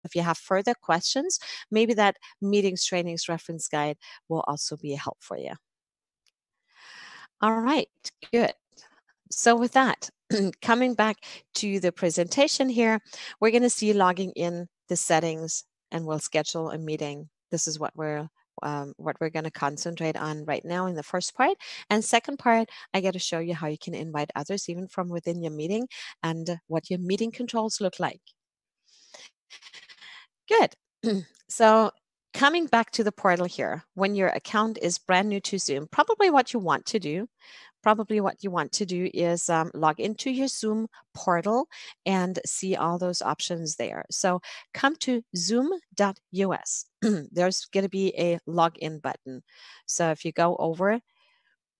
If you have further questions, maybe that meetings trainings reference guide will also be a help for you. All right, good. So with that, coming back to the presentation here, we're going to see logging in the settings and we'll schedule a meeting. This is what we're going to concentrate on right now in the first part. And second part, I get to show you how you can invite others even from within your meeting and what your meeting controls look like. Good. So coming back to the portal here, when your account is brand new to Zoom, probably what you want to do is log into your Zoom portal and see all those options there. So come to zoom.us. There's going to be a login button. So if you go over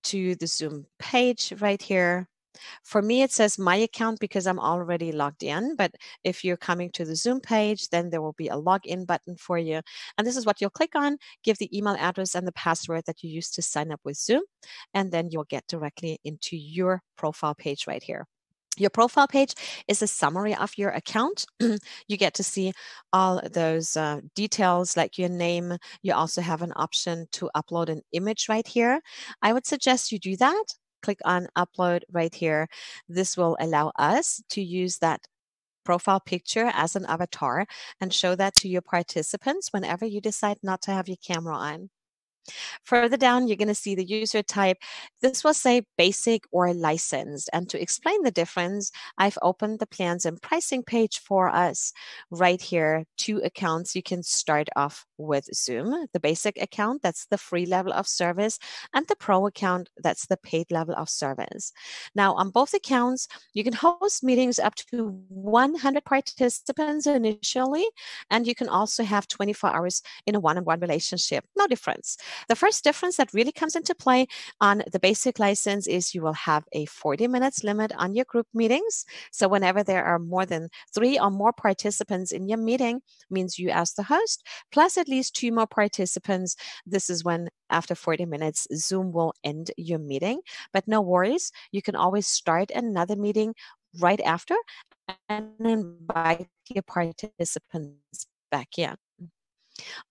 to the Zoom page right here, for me, it says my account because I'm already logged in. But if you're coming to the Zoom page, then there will be a login button for you. And this is what you'll click on, give the email address and the password that you used to sign up with Zoom. And then you'll get directly into your profile page right here. Your profile page is a summary of your account. You get to see all those details like your name. You also have an option to upload an image right here. I would suggest you do that. Click on upload right here. This will allow us to use that profile picture as an avatar and show that to your participants whenever you decide not to have your camera on. Further down, you're going to see the user type. This will say basic or licensed. And to explain the difference, I've opened the plans and pricing page for us right here. 2 accounts you can start off with Zoom. The basic account, that's the free level of service, and the pro account, that's the paid level of service. Now, on both accounts, you can host meetings up to 100 participants initially, and you can also have 24 hours in a one-on-one relationship. No difference. The first difference that really comes into play on the basic license is you will have a 40 minutes limit on your group meetings. So whenever there are more than 3 or more participants in your meeting, means you as the host, plus at least 2 more participants. This is when after 40 minutes, Zoom will end your meeting. But no worries, you can always start another meeting right after and invite your participants back in.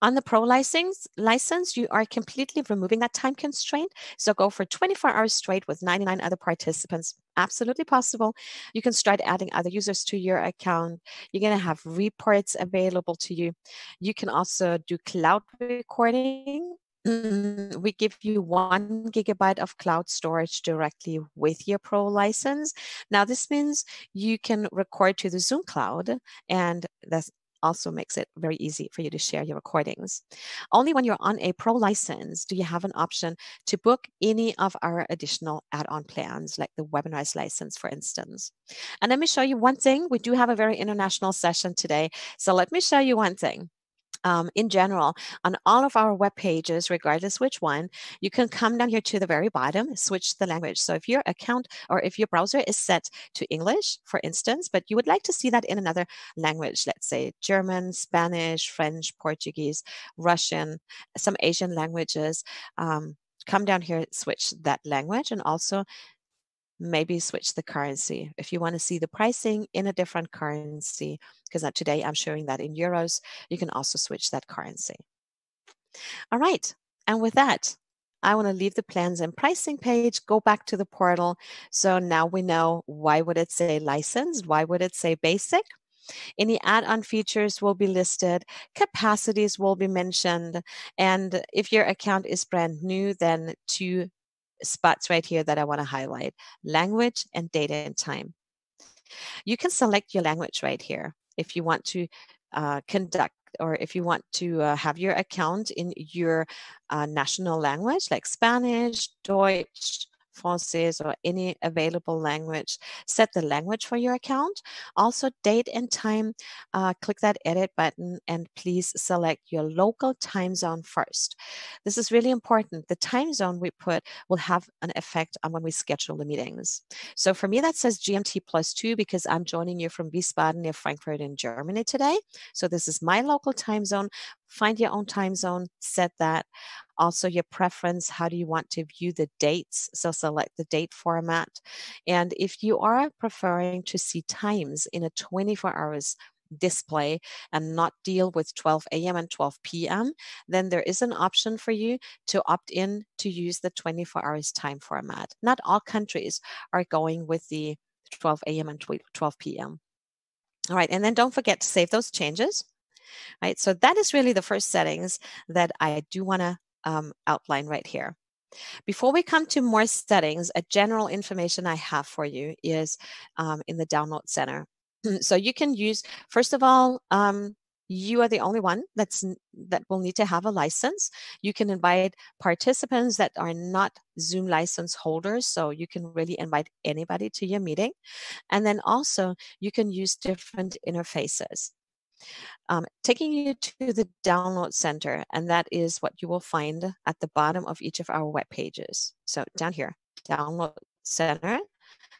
On the Pro license, you are completely removing that time constraint. So go for 24 hours straight with 99 other participants. Absolutely possible. You can start adding other users to your account. You're going to have reports available to you. You can also do cloud recording. We give you 1 gigabyte of cloud storage directly with your Pro license. Now, this means you can record to the Zoom cloud, and that's also makes it very easy for you to share your recordings. Only when you're on a Pro license do you have an option to book any of our additional add-on plans, like the webinars license, for instance. And let me show you one thing. We do have a very international session today. So let me show you one thing. In general, on all of our web pages, regardless which one, you can come down here to the very bottom, switch the language. So if your account or if your browser is set to English, for instance, but you would like to see that in another language, let's say German, Spanish, French, Portuguese, Russian, some Asian languages, come down here, switch that language, and also maybe switch the currency. If you want to see the pricing in a different currency, because today I'm showing that in euros, you can also switch that currency. All right. And with that, I want to leave the plans and pricing page, go back to the portal. So now we know, why would it say licensed? Why would it say basic? Any add-on features will be listed, capacities will be mentioned, and if your account is brand new, then 2 spots right here that I want to highlight: language and date and time. You can select your language right here if you want to conduct, or if you want to have your account in your national language, like Spanish, Deutsch, Francais, or any available language. Set the language for your account. Also, date and time. Click that edit button and please select your local time zone first. This is really important. The time zone we put will have an effect on when we schedule the meetings. So for me, that says GMT +2 because I'm joining you from Wiesbaden near Frankfurt in Germany today. So this is my local time zone. Find your own time zone, set that. Also your preference, how do you want to view the dates? So select the date format. And if you are preferring to see times in a 24 hours display and not deal with 12 a.m. and 12 p.m., then there is an option for you to opt in to use the 24 hours time format. Not all countries are going with the 12 a.m. and 12 p.m. All right, and then don't forget to save those changes. Right, so that is really the first settings that I do want to outline right here. Before we come to more settings, a general information I have for you is in the download center. So you can use, first of all, you are the only one that will need to have a license. You can invite participants that are not Zoom license holders, so you can really invite anybody to your meeting. And then also you can use different interfaces. Taking you to the download center, and that is what you will find at the bottom of each of our web pages. So down here, download center,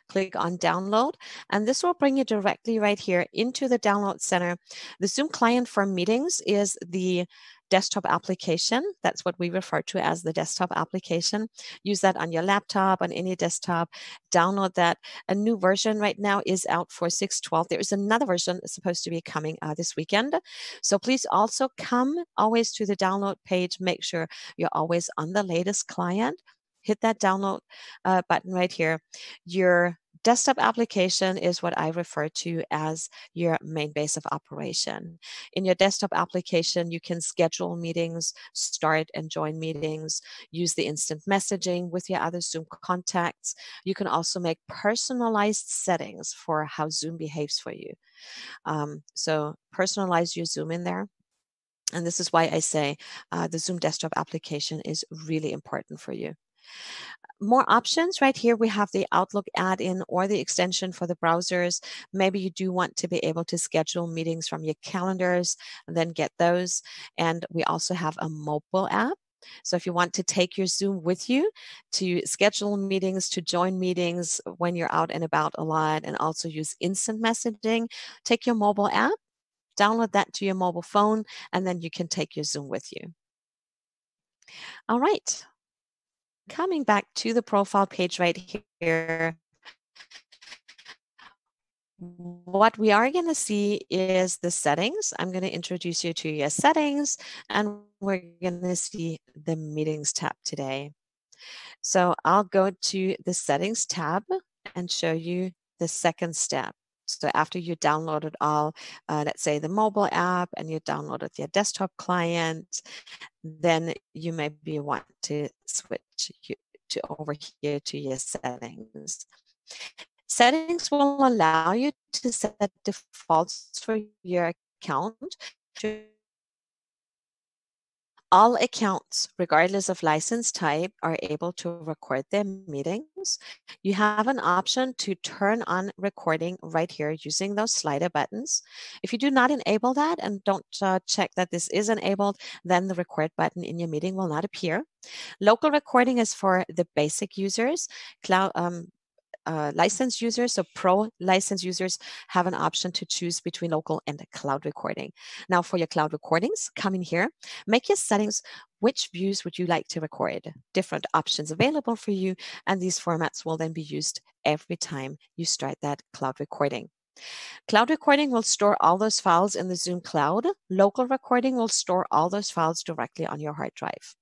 click on download, and this will bring you directly right here into the download center. The Zoom client for meetings is the desktop application. That's what we refer to as the desktop application. Use that on your laptop, on any desktop. Download that. A new version right now is out for 6.12. There is another version supposed to be coming this weekend. So please also come always to the download page. Make sure you're always on the latest client. Hit that download button right here. Your desktop application is what I refer to as your main base of operation. In your desktop application, you can schedule meetings, start and join meetings, use the instant messaging with your other Zoom contacts. You can also make personalized settings for how Zoom behaves for you. So personalize your Zoom in there. And this is why I say the Zoom desktop application is really important for you. More options right here. We have the Outlook add-in or the extension for the browsers. Maybe you do want to be able to schedule meetings from your calendars and then get those. And we also have a mobile app. So if you want to take your Zoom with you to schedule meetings, to join meetings when you're out and about a lot, and also use instant messaging, take your mobile app, download that to your mobile phone, and then you can take your Zoom with you. All right. Coming back to the profile page right here, what we are going to see is the settings. I'm going to introduce you to your settings, and we're going to see the meetings tab today. So I'll go to the settings tab and show you the second step. So after you downloaded all, let's say the mobile app, and you downloaded your desktop client, then you maybe want to switch to over here to your settings. Settings will allow you to set defaults for your account. All accounts, regardless of license type, are able to record their meetings. You have an option to turn on recording right here using those slider buttons. If you do not enable that and don't check that this is enabled, then the record button in your meeting will not appear. Local recording is for the basic users. License users, so pro license users, have an option to choose between local and cloud recording. Now for your cloud recordings, come in here, make your settings. Which views would you like to record? Different options available for you, and these formats will then be used every time you start that cloud recording. Cloud recording will store all those files in the Zoom cloud. Local recording will store all those files directly on your hard drive.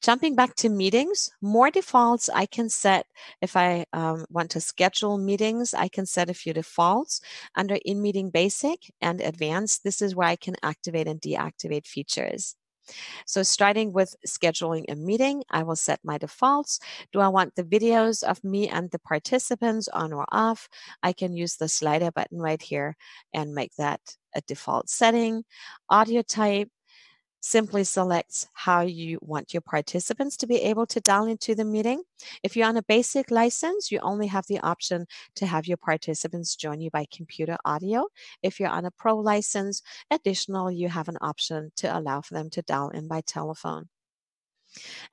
Jumping back to meetings, more defaults I can set. If I want to schedule meetings, I can set a few defaults. Under in-meeting basic and advanced, this is where I can activate and deactivate features. So starting with scheduling a meeting, I will set my defaults. Do I want the videos of me and the participants on or off? I can use the slider button right here and make that a default setting. Audio type, simply selects how you want your participants to be able to dial into the meeting. If you're on a basic license, you only have the option to have your participants join you by computer audio. If you're on a pro license, additionally, you have an option to allow for them to dial in by telephone.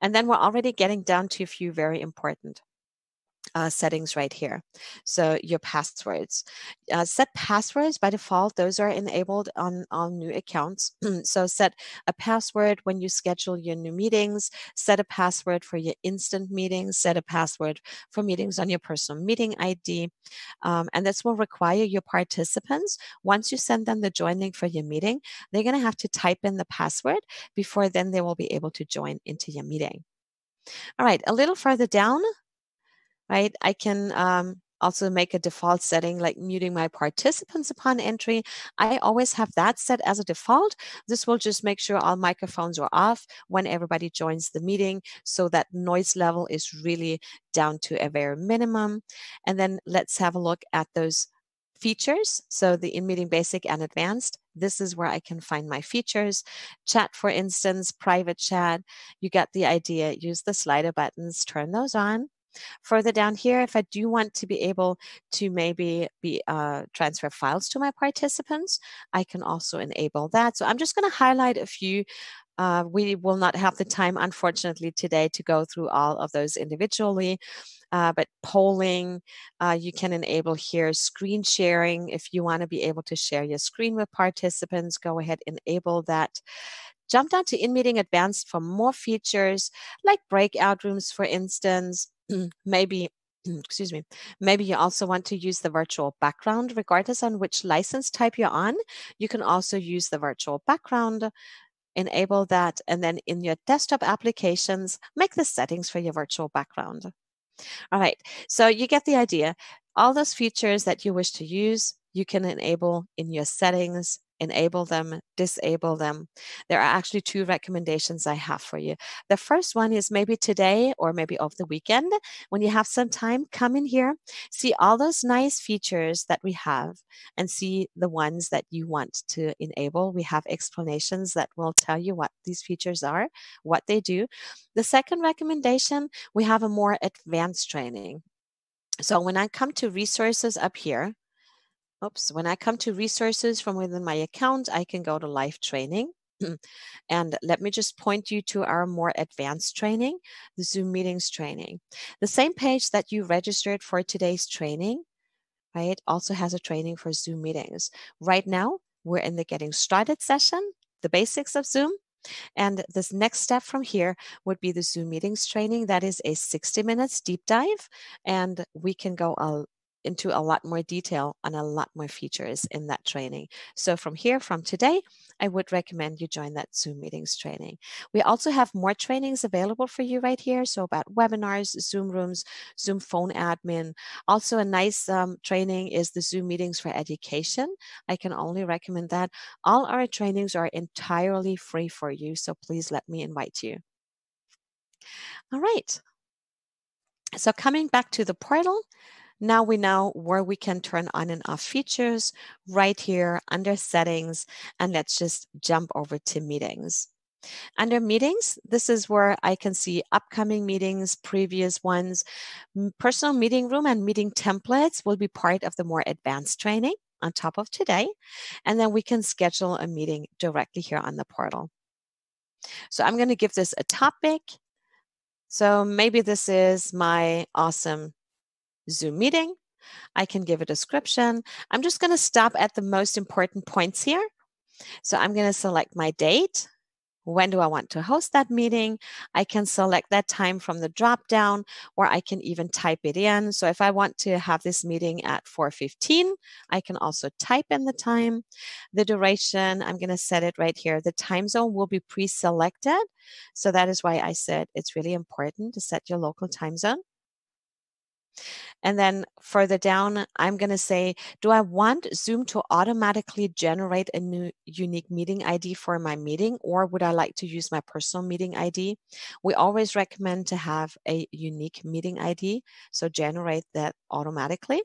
And then we're already getting down to a few very important settings right here. So your passwords. Set passwords by default. Those are enabled on all new accounts. So set a password when you schedule your new meetings. Set a password for your instant meetings. Set a password for meetings on your personal meeting ID. And this will require your participants, once you send them the join link for your meeting, they're going to have to type in the password before then they will be able to join into your meeting. All right, a little further down, right? I can also make a default setting like muting my participants upon entry. I always have that set as a default. This will just make sure all microphones are off when everybody joins the meeting, so that noise level is really down to a very minimum. And then let's have a look at those features. So the in-meeting basic and advanced, this is where I can find my features. Chat, for instance, private chat, you get the idea. Use the slider buttons, turn those on. Further down here, if I do want to be able to maybe transfer files to my participants, I can also enable that. So I'm just going to highlight a few. We will not have the time, unfortunately, today to go through all of those individually. But polling, you can enable here. Screen sharing, if you want to be able to share your screen with participants, go ahead and enable that. Jump down to in-meeting advanced for more features like breakout rooms, for instance. Maybe excuse me, maybe you also want to use the virtual background. Regardless on which license type you're on, you can also use the virtual background. Enable that, and then in your desktop applications, make the settings for your virtual background. All right, so you get the idea. All those features that you wish to use, you can enable in your settings, enable them, disable them. There are actually two recommendations I have for you. The first one is maybe today or maybe over the weekend, when you have some time, come in here, see all those nice features that we have, and see the ones that you want to enable. We have explanations that will tell you what these features are, what they do. The second recommendation, we have a more advanced training. So when I come to resources up here, when I come to resources from within my account, I can go to live training. And let me just point you to our more advanced training, the Zoom meetings training. The same page that you registered for today's training, right, also has a training for Zoom meetings. Right now, we're in the getting started session, the basics of Zoom. And this next step from here would be the Zoom meetings training. That is a 60 minutes deep dive, and we can go into a lot more detail on a lot more features in that training. So from today, I would recommend you join that Zoom meetings training. We also have more trainings available for you right here. So about webinars, Zoom rooms, Zoom phone admin. Also a nice training is the Zoom meetings for education. I can only recommend that. All our trainings are entirely free for you, so please let me invite you. All right. So coming back to the portal, now we know where we can turn on and off features right here under settings, and let's just jump over to meetings. Under meetings, this is where I can see upcoming meetings, previous ones. Personal meeting room and meeting templates will be part of the more advanced training on top of today. And then we can schedule a meeting directly here on the portal. So I'm going to give this a topic. So maybe this is my awesome Zoom meeting. I can give a description. I'm just going to stop at the most important points here. So I'm going to select my date. When do I want to host that meeting? I can select that time from the drop down, or I can even type it in. So if I want to have this meeting at 4:15, I can also type in the time. The duration, I'm going to set it right here. The time zone will be pre-selected. So that is why I said it's really important to set your local time zone. And then further down, I'm going to say, do I want Zoom to automatically generate a new unique meeting ID for my meeting, or would I like to use my personal meeting ID? We always recommend to have a unique meeting ID, so generate that automatically.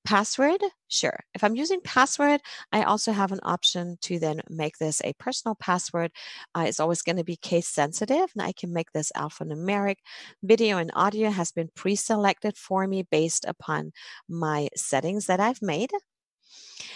Password, sure. If I'm using password, I also have an option to then make this a personal password. It's always going to be case sensitive, and I can make this alphanumeric. Video and audio has been pre-selected for me based upon my settings that I've made.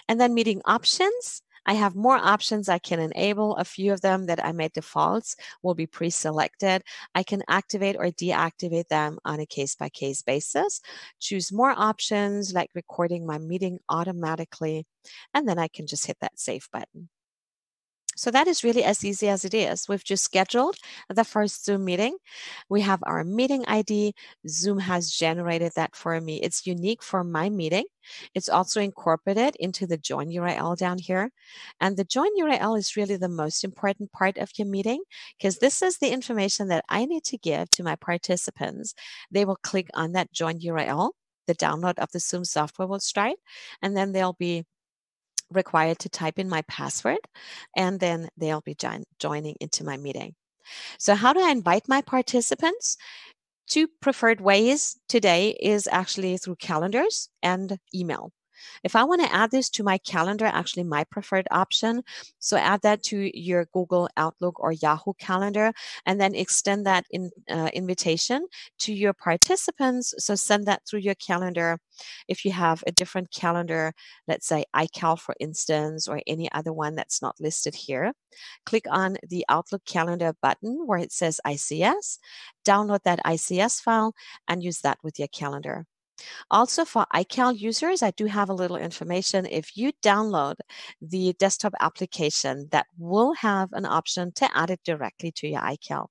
And then meeting options, I have more options I can enable. A few of them that I made defaults will be pre-selected. I can activate or deactivate them on a case-by-case basis. Choose more options like recording my meeting automatically, and then I can just hit that save button. So that is really as easy as it is. We've just scheduled the first Zoom meeting. We have our meeting ID. Zoom has generated that for me. It's unique for my meeting. It's also incorporated into the join URL down here. And the join URL is really the most important part of your meeting because this is the information that I need to give to my participants. They will click on that join URL. The download of the Zoom software will start, and then they'll be required to type in my password, and then they'll be joining into my meeting. So how do I invite my participants? Two preferred ways today is actually through calendars and email. If I want to add this to my calendar, actually my preferred option, so add that to your Google Outlook or Yahoo calendar, and then extend that invitation to your participants. So send that through your calendar. If you have a different calendar, let's say iCal, for instance, or any other one that's not listed here, click on the Outlook calendar button where it says ICS, download that ICS file, and use that with your calendar. Also, for iCal users, I do have a little information. If you download the desktop application, that will have an option to add it directly to your iCal.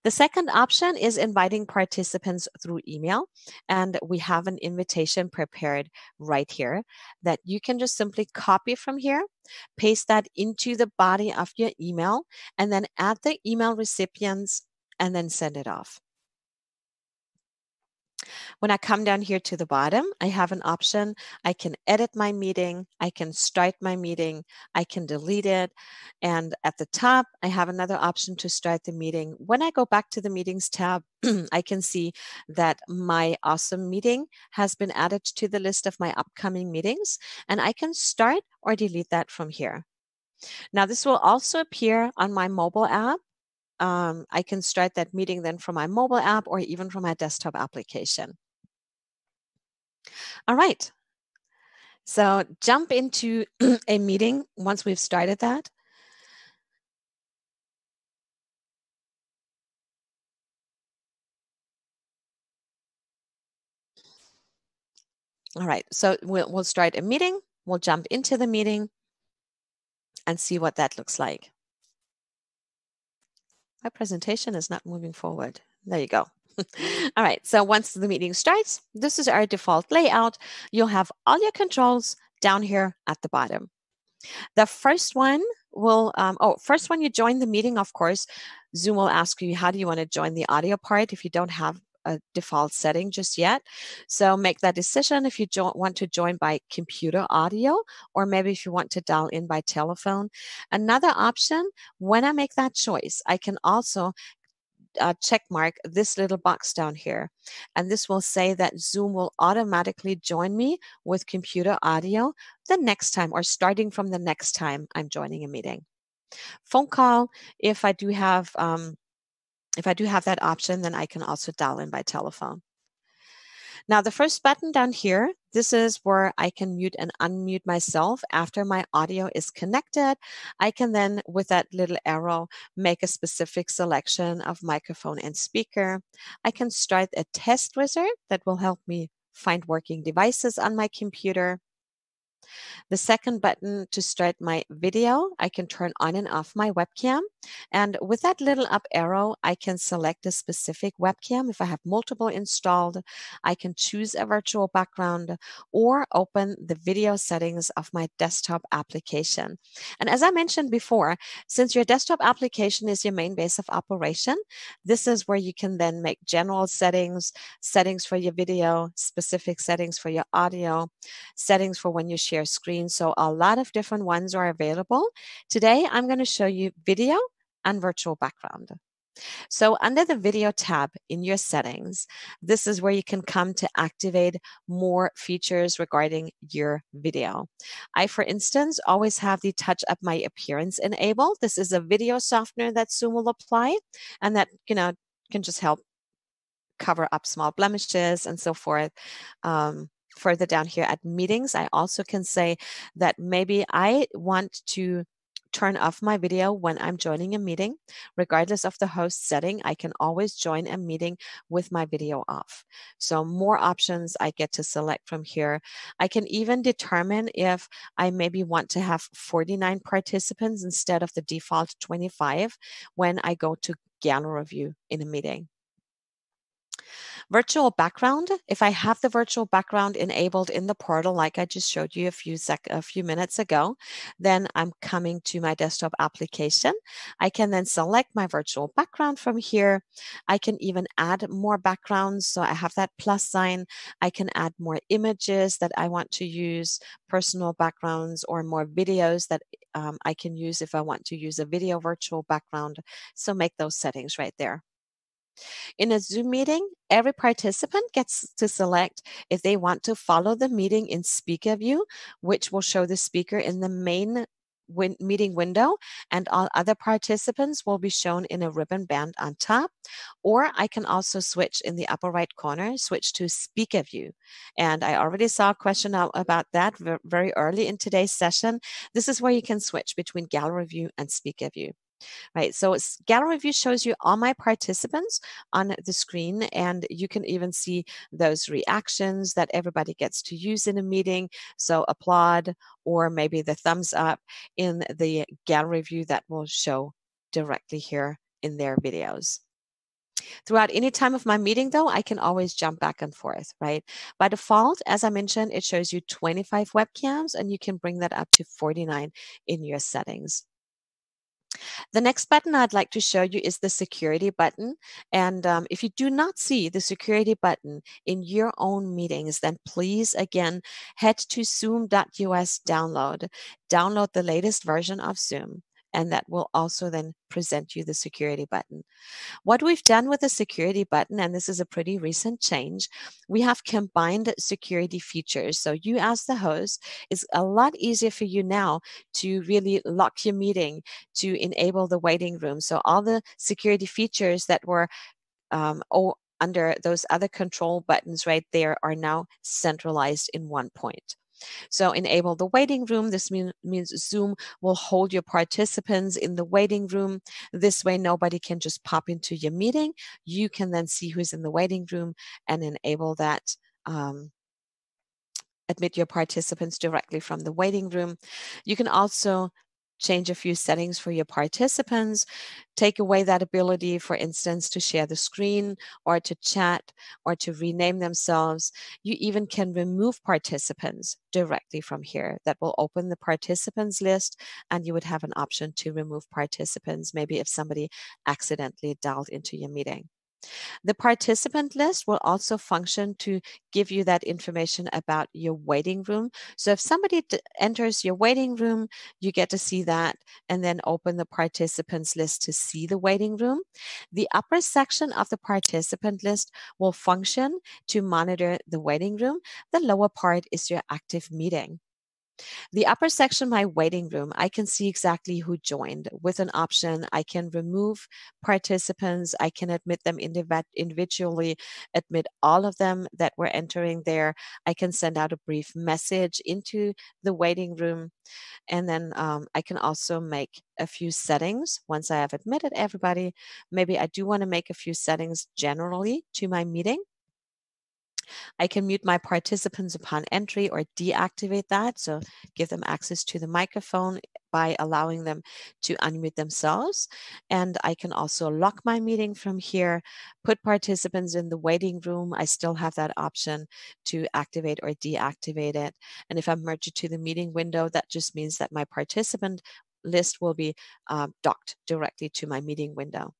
The second option is inviting participants through email, and we have an invitation prepared right here that you can just simply copy from here, paste that into the body of your email, and then add the email recipients and then send it off. When I come down here to the bottom, I have an option. I can edit my meeting. I can start my meeting. I can delete it. And at the top, I have another option to start the meeting. When I go back to the meetings tab, I can see that my awesome meeting has been added to the list of my upcoming meetings, and I can start or delete that from here. Now, this will also appear on my mobile app. I can start that meeting then from my mobile app or even from my desktop application. All right. So jump into a meeting once we've started that. All right. So we'll start a meeting. We'll jump into the meeting and see what that looks like. My presentation is not moving forward. There you go. All right. So once the meeting starts, this is our default layout. You'll have all your controls down here at the bottom. The first one will, first when you join the meeting, of course, Zoom will ask you, how do you want to join the audio part if you don't have a default setting just yet. So make that decision if you want to join by computer audio, or maybe if you want to dial in by telephone. Another option, when I make that choice, I can also check mark this little box down here. And this will say that Zoom will automatically join me with computer audio the next time, or starting from the next time I'm joining a meeting. Phone call, if I do have that option, then I can also dial in by telephone. Now, the first button down here, this is where I can mute and unmute myself after my audio is connected. I can then, with that little arrow, make a specific selection of microphone and speaker. I can start a test wizard that will help me find working devices on my computer. The second button to start my video, I can turn on and off my webcam. And with that little up arrow, I can select a specific webcam. If I have multiple installed, I can choose a virtual background or open the video settings of my desktop application. And as I mentioned before, since your desktop application is your main base of operation, this is where you can then make general settings, settings for your video, specific settings for your audio, settings for when you share screen. So a lot of different ones are available. Today, I'm going to show you video and virtual background. So under the video tab in your settings, this is where you can come to activate more features regarding your video. I, for instance, always have the touch up my appearance enabled. This is a video softener that Zoom will apply, and that, can just help cover up small blemishes and so forth. further down here at meetings, I also can say that maybe I want to turn off my video when I'm joining a meeting. Regardless of the host setting, I can always join a meeting with my video off. So more options I get to select from here. I can even determine if I maybe want to have 49 participants instead of the default 25 when I go to gallery view in a meeting. Virtual background, if I have the virtual background enabled in the portal, like I just showed you a few minutes ago, then I'm coming to my desktop application. I can then select my virtual background from here. I can even add more backgrounds. So I have that plus sign. I can add more images that I want to use, personal backgrounds, or more videos that I can use if I want to use a video virtual background. So make those settings right there. In a Zoom meeting, every participant gets to select if they want to follow the meeting in speaker view, which will show the speaker in the main meeting window, and all other participants will be shown in a ribbon band on top. Or I can also switch in the upper right corner, switch to speaker view. And I already saw a question about that very early in today's session. This is where you can switch between gallery view and speaker view. Right, so gallery view shows you all my participants on the screen, and you can even see those reactions that everybody gets to use in a meeting. So applaud or maybe the thumbs up in the gallery view that will show directly here in their videos. Throughout any time of my meeting, though, I can always jump back and forth, right? By default, as I mentioned, it shows you 25 webcams, and you can bring that up to 49 in your settings. The next button I'd like to show you is the security button. And if you do not see the security button in your own meetings, then please, again, head to zoom.us download the latest version of Zoom. And that will also then present you the security button. What we've done with the security button, and this is a pretty recent change, we have combined security features. So you as the host, it's a lot easier for you now to really lock your meeting, to enable the waiting room. So all the security features that were under those other control buttons right there are now centralized in one point. So enable the waiting room. This means Zoom will hold your participants in the waiting room. This way, nobody can just pop into your meeting. You can then see who's in the waiting room and enable that. Admit your participants directly from the waiting room. You can also change a few settings for your participants, take away that ability, for instance, to share the screen or to chat or to rename themselves. You even can remove participants directly from here. That will open the participants list, and you would have an option to remove participants, maybe if somebody accidentally dialed into your meeting. The participant list will also function to give you that information about your waiting room. So if somebody enters your waiting room, you get to see that and then open the participants list to see the waiting room. The upper section of the participant list will function to monitor the waiting room. The lower part is your active meeting. The upper section, my waiting room, I can see exactly who joined. With an option, I can remove participants. I can admit them individually, admit all of them that were entering there. I can send out a brief message into the waiting room. And then I can also make a few settings once I have admitted everybody. Maybe I do want to make a few settings generally to my meeting. I can mute my participants upon entry or deactivate that. So give them access to the microphone by allowing them to unmute themselves. And I can also lock my meeting from here, put participants in the waiting room. I still have that option to activate or deactivate it. And if I merge it to the meeting window, that just means that my participant list will be docked directly to my meeting window.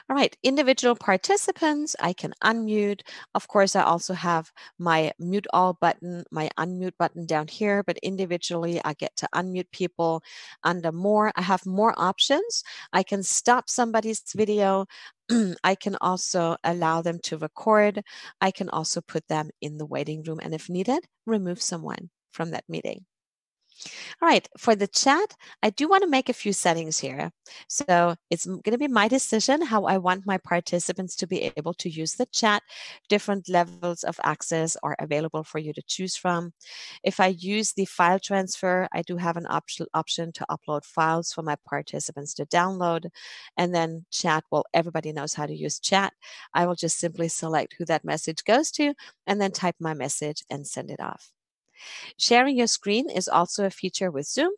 All right, individual participants, I can unmute. Of course, I also have my mute all button, my unmute button down here, but individually I get to unmute people. Under more, I have more options. I can stop somebody's video. I can also allow them to record. I can also put them in the waiting room, and if needed, remove someone from that meeting. All right, for the chat, I do want to make a few settings here. So it's going to be my decision how I want my participants to be able to use the chat. Different levels of access are available for you to choose from. If I use the file transfer, I do have an option to upload files for my participants to download. And then chat, well, everybody knows how to use chat. I will just simply select who that message goes to and then type my message and send it off. Sharing your screen is also a feature with Zoom.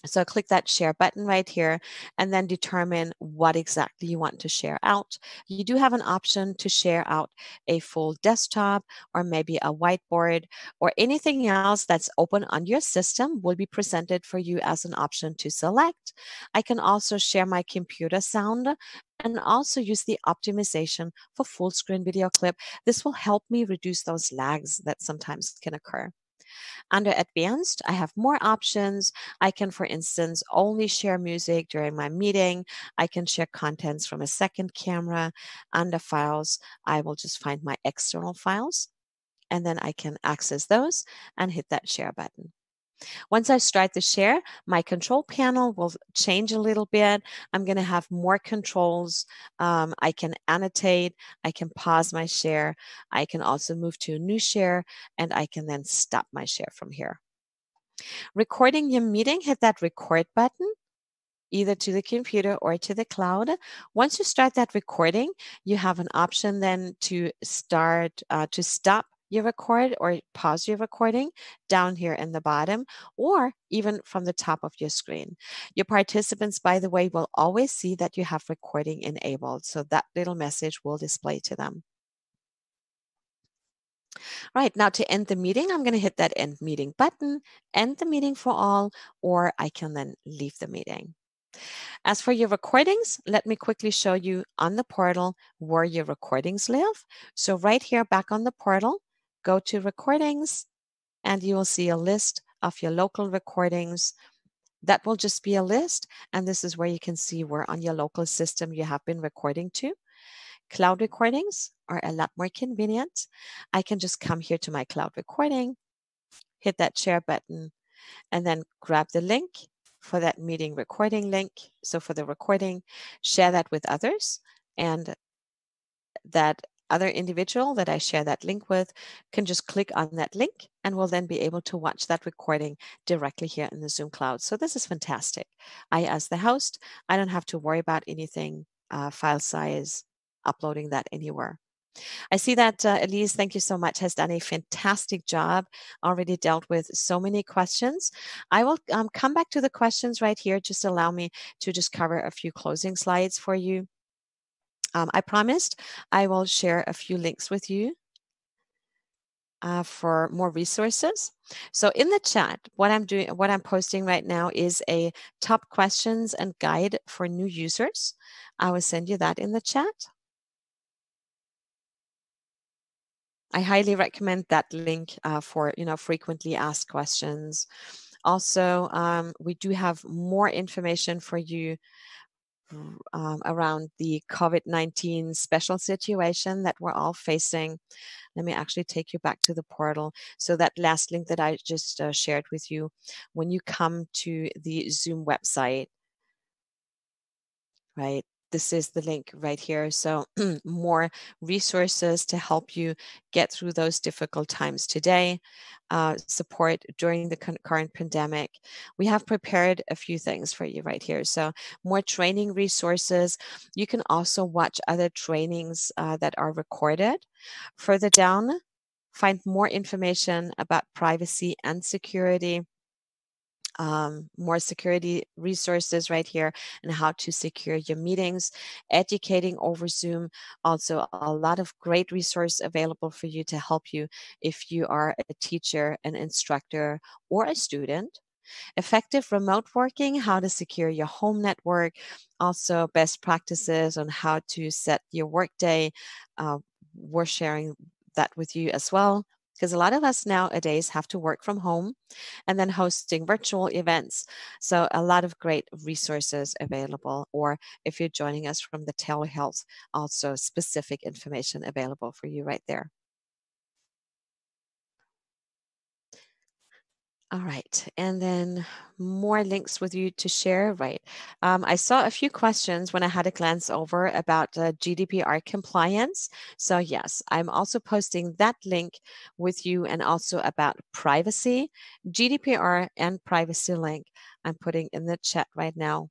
So click that share button right here and then determine what exactly you want to share out. You do have an option to share out a full desktop or maybe a whiteboard or anything else that's open on your system will be presented for you as an option to select. I can also share my computer sound and also use the optimization for full screen video clip. This will help me reduce those lags that sometimes can occur. Under advanced, I have more options. I can, for instance, only share music during my meeting. I can share contents from a second camera. Under files, I will just find my external files and then I can access those and hit that share button. Once I start the share, my control panel will change a little bit. I'm going to have more controls. I can annotate. I can pause my share. I can also move to a new share, and I can then stop my share from here. Recording your meeting, hit that record button either to the computer or to the cloud. Once you start that recording, you have an option then to stop your record or pause your recording down here in the bottom or even from the top of your screen. Your participants, by the way, will always see that you have recording enabled. So that little message will display to them. Right, now to end the meeting, I'm going to hit that end meeting button, end the meeting for all, or I can then leave the meeting. As for your recordings, let me quickly show you on the portal where your recordings live. So right here back on the portal, go to recordings and you will see a list of your local recordings. That will just be a list. And this is where you can see where on your local system you have been recording to. Cloud recordings are a lot more convenient. I can just come here to my cloud recording, hit that share button, and then grab the link for that meeting recording link. So for the recording, share that with others, and that other individual that I share that link with can just click on that link and will then be able to watch that recording directly here in the Zoom cloud. So this is fantastic. I, as the host, I don't have to worry about anything, file size, uploading that anywhere. I see that Elise, thank you so much, has done a fantastic job, already dealt with so many questions. I will come back to the questions right here. Just allow me to just cover a few closing slides for you. I promised I will share a few links with you for more resources. So in the chat, what I'm posting right now is a top questions and guide for new users. I will send you that in the chat. I highly recommend that link for frequently asked questions. Also, we do have more information for you around the COVID-19 special situation that we're all facing. Let me actually take you back to the portal. So that last link that I just shared with you, when you come to the Zoom website, right? This is the link right here. So more resources to help you get through those difficult times today, support during the current pandemic. We have prepared a few things for you right here. So more training resources. You can also watch other trainings that are recorded. Further down, find more information about privacy and security. More security resources right here and how to secure your meetings, educating over Zoom. Also, a lot of great resource available for you to help you if you are a teacher, an instructor, or a student. Effective remote working, how to secure your home network, also best practices on how to set your workday. We're sharing that with you as well because a lot of us nowadays have to work from home and then hosting virtual events. So a lot of great resources available, or if you're joining us from the telehealth, also specific information available for you right there. All right, and then more links with you to share, right? I saw a few questions when I had a glance over about GDPR compliance. So yes, I'm also posting that link with you and also about privacy, GDPR and privacy link I'm putting in the chat right now.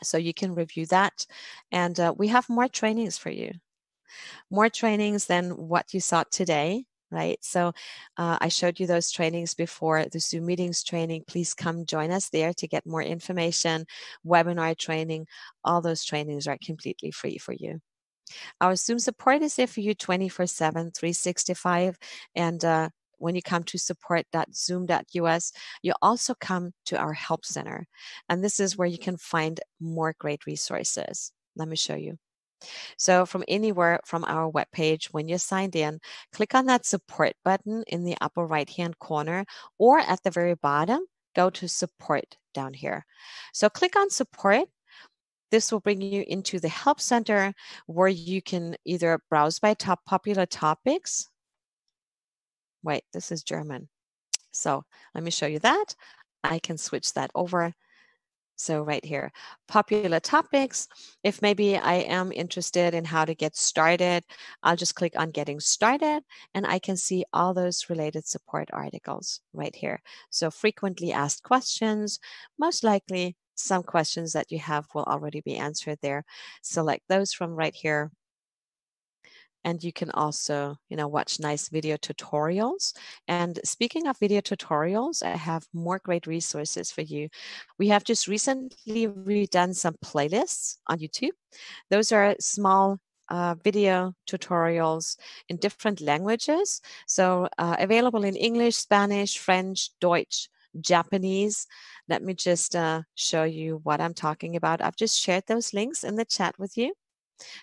So you can review that. And we have more trainings for you, more trainings than what you saw today, right? So I showed you those trainings before, the Zoom meetings training. Please come join us there to get more information, webinar training. All those trainings are completely free for you. Our Zoom support is there for you 24/7, 365. And when you come to support.zoom.us, you also come to our help center. And this is where you can find more great resources. Let me show you. So from anywhere from our webpage, when you're signed in, click on that support button in the upper right-hand corner, or at the very bottom, go to support down here. So click on support. This will bring you into the help center where you can either browse by top popular topics. Wait, this is German. So let me show you that. I can switch that over. So right here, popular topics. If maybe I am interested in how to get started, I'll just click on getting started and I can see all those related support articles right here. So frequently asked questions, most likely some questions that you have will already be answered there. Select those from right here. And you can also, watch nice video tutorials. And speaking of video tutorials, I have more great resources for you. We have just recently redone some playlists on YouTube. Those are small video tutorials in different languages. So available in English, Spanish, French, Deutsch, Japanese. Let me just show you what I'm talking about. I've just shared those links in the chat with you.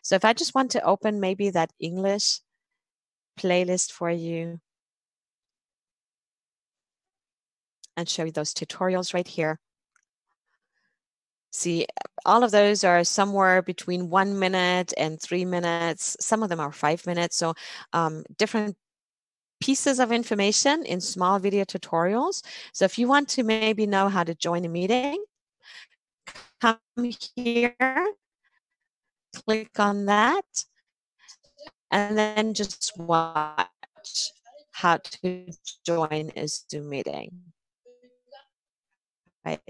So if I just want to open maybe that English playlist for you and show you those tutorials right here. See, all of those are somewhere between 1 minute and 3 minutes. Some of them are 5 minutes. So different pieces of information in small video tutorials. So if you want to maybe know how to join a meeting, come here, click on that, and then just watch how to join a Zoom meeting. Right?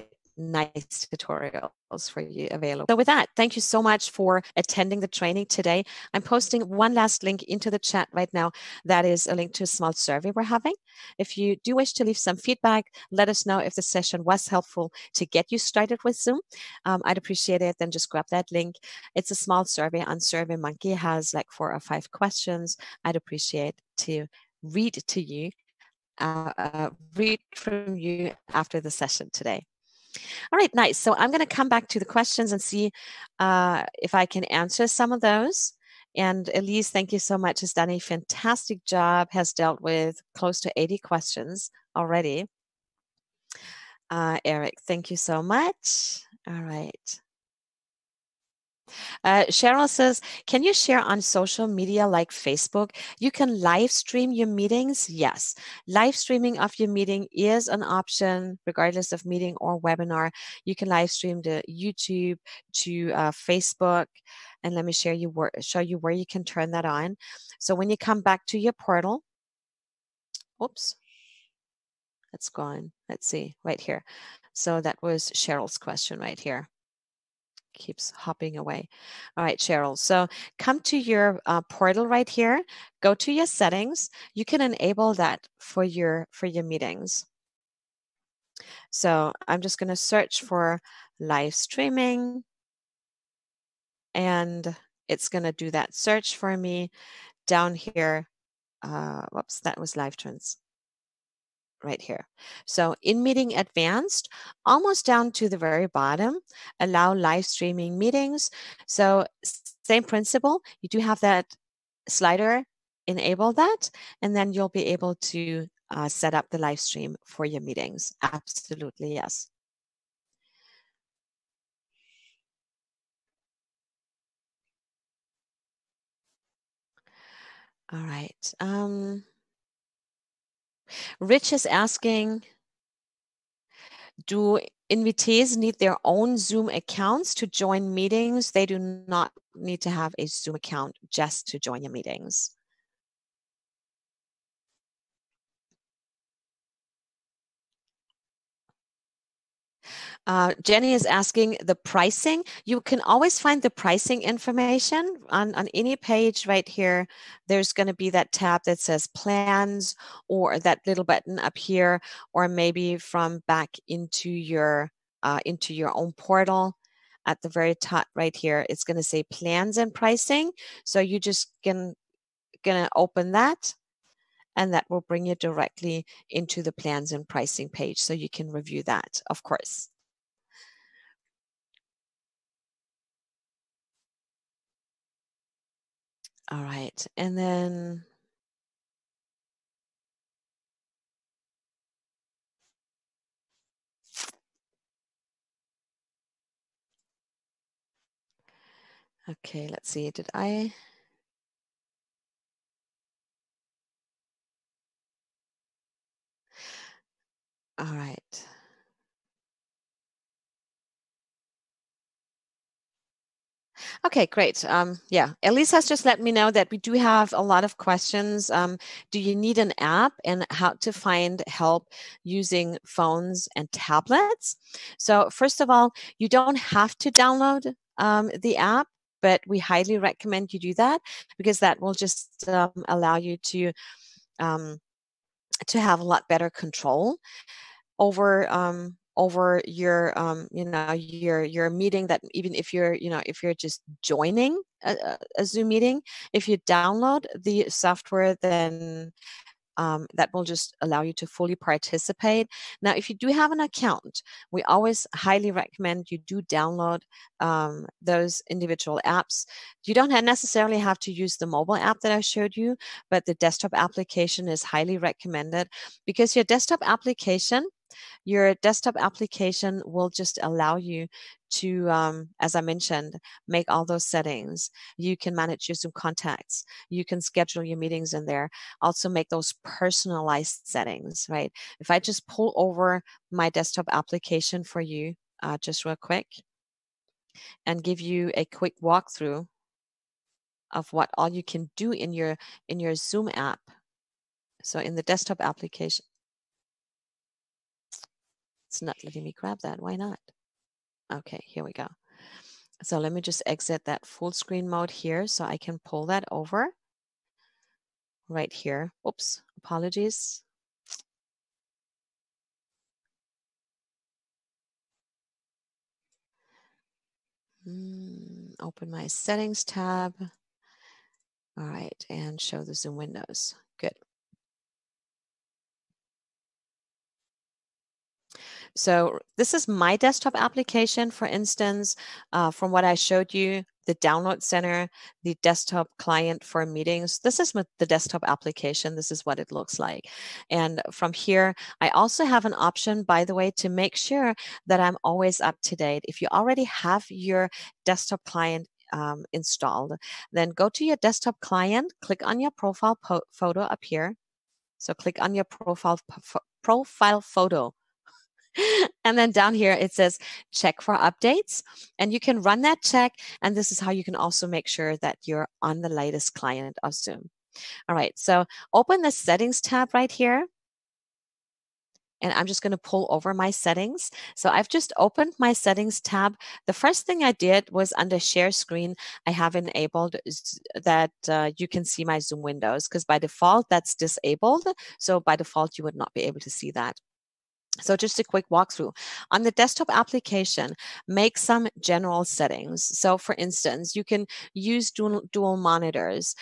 Nice tutorials for you available. So with that, thank you so much for attending the training today. I'm posting one last link into the chat right now. That is a link to a small survey we're having. If you do wish to leave some feedback, let us know if the session was helpful to get you started with Zoom. I'd appreciate it. Then just grab that link. It's a small survey on SurveyMonkey. It has like 4 or 5 questions. I'd appreciate to read to you, read from you after the session today. All right, nice. So I'm going to come back to the questions and see if I can answer some of those. And Elise, thank you so much. Has done a fantastic job, has dealt with close to 80 questions already. Eric, thank you so much. All right. Cheryl says, can you share on social media like Facebook? You can live stream your meetings? Yes. Live streaming of your meeting is an option, regardless of meeting or webinar. You can live stream to YouTube, to Facebook. And let me show you where you can turn that on. So when you come back to your portal, oops, that's gone. Let's see, right here. So that was Cheryl's question right here. Keeps hopping away. All right, Cheryl. So come to your portal right here. Go to your settings. You can enable that for your meetings. So I'm just going to search for live streaming, and it's going to do that search for me down here. Whoops, that was live trends. Right here. So in meeting advanced, almost down to the very bottom, allow live streaming meetings. So same principle, you do have that slider, enable that, and then you'll be able to set up the live stream for your meetings. Absolutely, yes. All right. Rich is asking, Do invitees need their own Zoom accounts to join meetings? They do not need to have a Zoom account just to join your meetings. Jenny is asking the pricing. You can always find the pricing information on any page right here. There's going to be that tab that says plans, or that little button up here, or maybe from back into your own portal. At the very top right here, it's going to say plans and pricing. So you just gonna open that, and that will bring you directly into the plans and pricing page, so you can review that, of course. All right, and then okay, let's see, did I? All right. Okay, great. Yeah, Elise has just let me know that we do have a lot of questions. Do you need an app, and how to find help using phones and tablets? So first of all, you don't have to download the app, but we highly recommend you do that, because that will just allow you um, to have a lot better control over your your meeting. That even if you're just joining a Zoom meeting, if you download the software, then that will just allow you to fully participate. Now, if you do have an account, we always highly recommend you do download those individual apps. You don't necessarily have to use the mobile app that I showed you, but the desktop application is highly recommended, because your desktop application will just allow you to, as I mentioned, make all those settings. You can manage your Zoom contacts. You can schedule your meetings in there. Also make those personalized settings, right? If I just pull over my desktop application for you, just real quick, and give you a quick walkthrough of what all you can do in your Zoom app. So in the desktop application, it's not letting me grab that. Why not? Okay, here we go. So let me just exit that full screen mode here, so I can pull that over right here. Oops, apologies. Open my settings tab. All right, and show the Zoom windows. Good. So this is my desktop application, for instance, from what I showed you, the download center, the desktop client for meetings. This is the desktop application. This is what it looks like. And from here, I also have an option, by the way, to make sure that I'm always up to date. If you already have your desktop client installed, then go to your desktop client, click on your profile photo up here. So click on your profile photo. And then down here, it says check for updates, and you can run that check. And this is how you can also make sure that you're on the latest client of Zoom. All right, so open the settings tab right here. And I'm just going to pull over my settings. So I've just opened my settings tab. The first thing I did was under share screen, I have enabled that you can see my Zoom windows, because by default that's disabled. So by default, you would not be able to see that. So just a quick walkthrough. On the desktop application, make some general settings. So for instance, you can use dual monitors.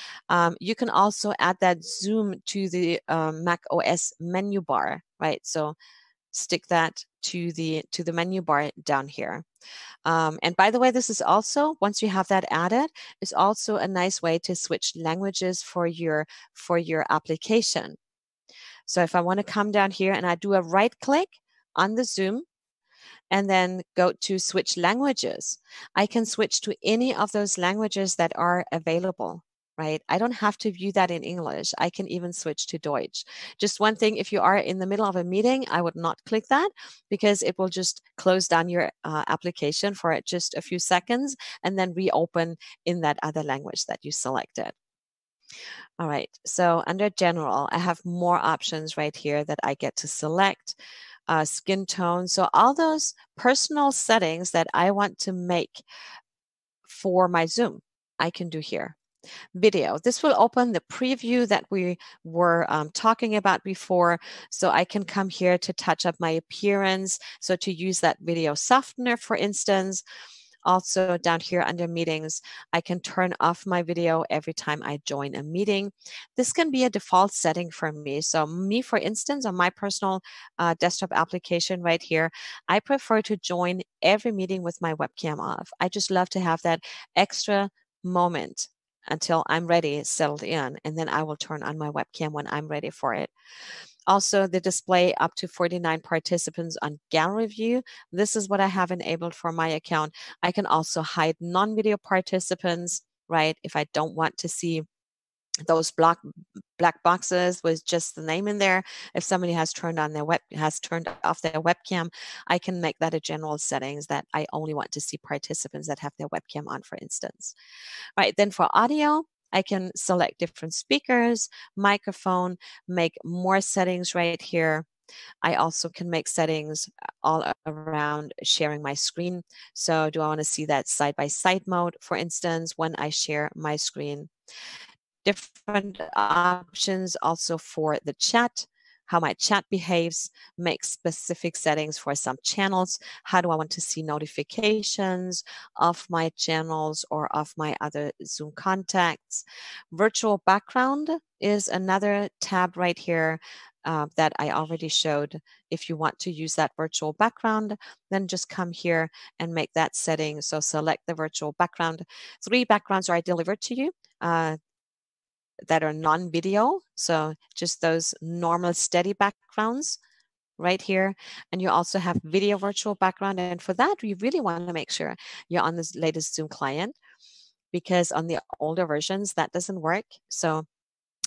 You can also add that zoom to the Mac OS menu bar, right? So stick that to the menu bar down here. And by the way, this is also, once you have that added, is also a nice way to switch languages for your application. So if I want to come down here and I do a right click on the Zoom and then go to switch languages, I can switch to any of those languages that are available. right? I don't have to view that in English. I can even switch to Deutsch. Just one thing, if you are in the middle of a meeting, I would not click that because it will just close down your application for just a few seconds and then reopen in that other language that you selected. All right, so under general, I have more options right here that I get to select. Skin tone. So all those personal settings that I want to make for my Zoom, I can do here. Video. This will open the preview that we were talking about before. So I can come here to touch up my appearance. So to use that video softener, for instance. Also down here under meetings, I can turn off my video every time I join a meeting. This can be a default setting for me. So me, for instance, on my personal desktop application right here, I prefer to join every meeting with my webcam off. I just love to have that extra moment until I'm ready, settled in, and then I will turn on my webcam when I'm ready for it. Also, the display up to 49 participants on gallery view. This is what I have enabled for my account. I can also hide non-video participants, right? If I don't want to see those black boxes with just the name in there. If somebody has turned off their webcam, I can make that a general settings that I only want to see participants that have their webcam on, for instance. Right, then for audio, I can select different speakers, microphone, make more settings right here. I also can make settings all around sharing my screen. So do I want to see that side-by-side mode, for instance, when I share my screen? Different options also for the chat, how my chat behaves, make specific settings for some channels. How do I want to see notifications of my channels or of my other Zoom contacts? Virtual background is another tab right here that I already showed. If you want to use that virtual background, then just come here and make that setting. So select the virtual background. 3 backgrounds are delivered to you. That are non-video, so just those normal steady backgrounds right here. And you also have video virtual background, and for that you really want to make sure you're on this latest Zoom client, because on the older versions that doesn't work. So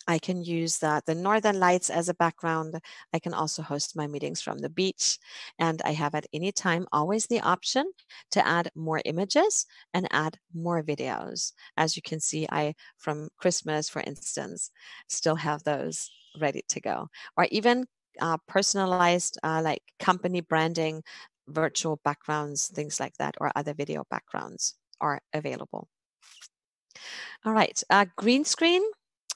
I can use the northern lights as a background. I can also host my meetings from the beach, and I have at any time always the option to add more images and add more videos. As you can see, I, from Christmas, for instance, still have those ready to go. Or even personalized like company branding, virtual backgrounds, things like that, or other video backgrounds are available. All right, green screen.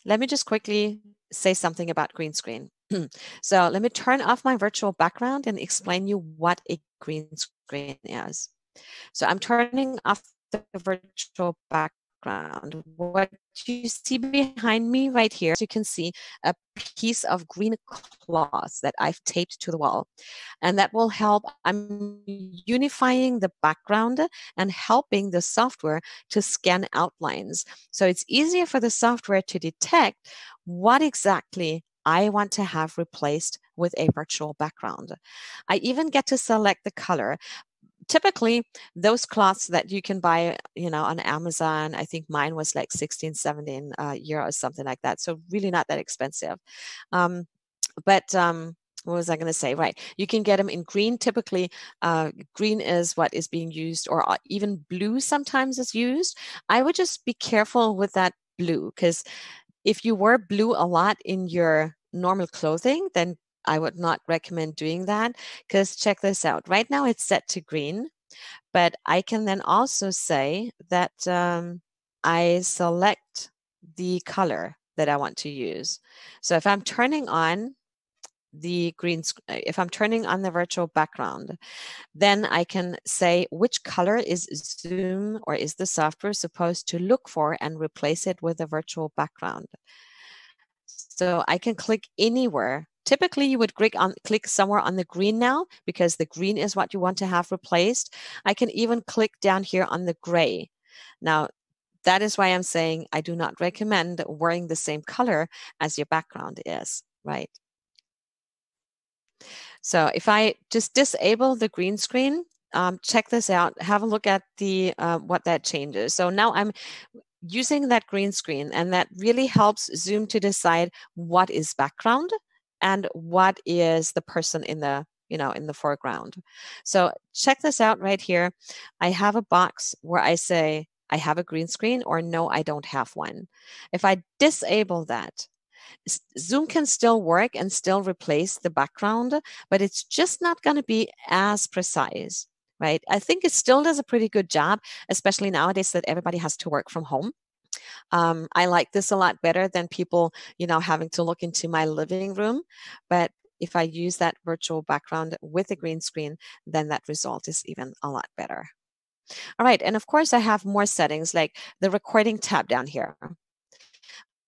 Let me just quickly say something about green screen. So let me turn off my virtual background and explain you what a green screen is. So I'm turning off the virtual background. What you see behind me right here, you can see a piece of green cloth that I've taped to the wall. And that will help. I'm unifying the background and helping the software to scan outlines. So it's easier for the software to detect what exactly I want to have replaced with a virtual background. I even get to select the color. Typically, those cloths that you can buy, on Amazon, I think mine was like 16, 17 euros, something like that. So really not that expensive. But what was I going to say? Right. You can get them in green. Typically, green is what is being used, or even blue sometimes is used. I would just be careful with that blue, because if you wear blue a lot in your normal clothing, then I would not recommend doing that, because check this out. Right now it's set to green, but I can then also say that I select the color that I want to use. So if I'm turning on if I'm turning on the virtual background, then I can say which color is Zoom or is the software supposed to look for and replace it with a virtual background. So I can click anywhere. Typically, you would click somewhere on the green now, because the green is what you want to have replaced. I can even click down here on the gray. Now, that is why I'm saying I do not recommend wearing the same color as your background is, right? So if I just disable the green screen, check this out, have a look at the what that changes. So now using that green screen, and that really helps Zoom to decide what is background and what is the person in the in the foreground. So check this out right here. I have a box where I say I have a green screen or no, I don't have one. If I disable that, Zoom can still work and still replace the background, but it's just not going to be as precise, right? I think it still does a pretty good job, especially nowadays that everybody has to work from home. I like this a lot better than people, having to look into my living room. But if I use that virtual background with a green screen, then that result is even a lot better. All right, and of course I have more settings like the recording tab down here.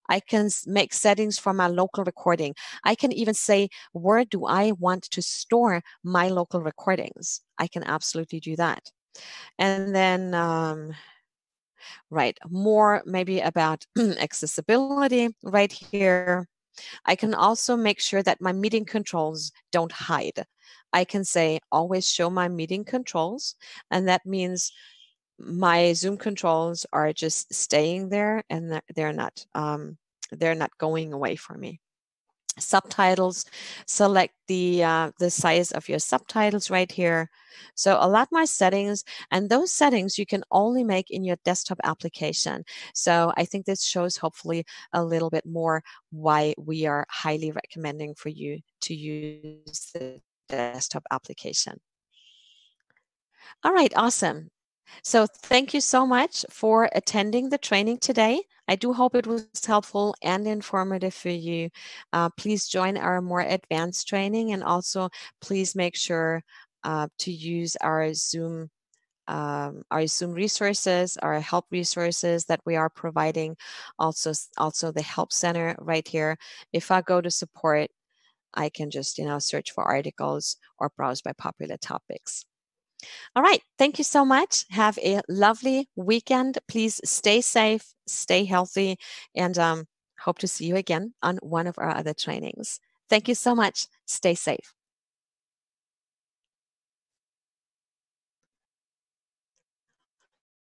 I can make settings for my local recording. I can even say, where do I want to store my local recordings? I can absolutely do that. And then, right, more maybe about accessibility right here. I can also make sure that my meeting controls don't hide. I can say, always show my meeting controls, and that means my Zoom controls are just staying there and they're not going away from me. Subtitles, select the size of your subtitles right here. So a lot more settings, and those settings you can only make in your desktop application. So I think this shows hopefully a little bit more why we are highly recommending for you to use the desktop application. All right, awesome. So thank you so much for attending the training today. I do hope it was helpful and informative for you. Please join our more advanced training, and also please make sure to use our Zoom resources, our help resources that we are providing. Also the help center right here. If I go to support, I can just search for articles or browse by popular topics. All right. Thank you so much. Have a lovely weekend. Please stay safe, stay healthy, and hope to see you again on one of our other trainings. Thank you so much. Stay safe.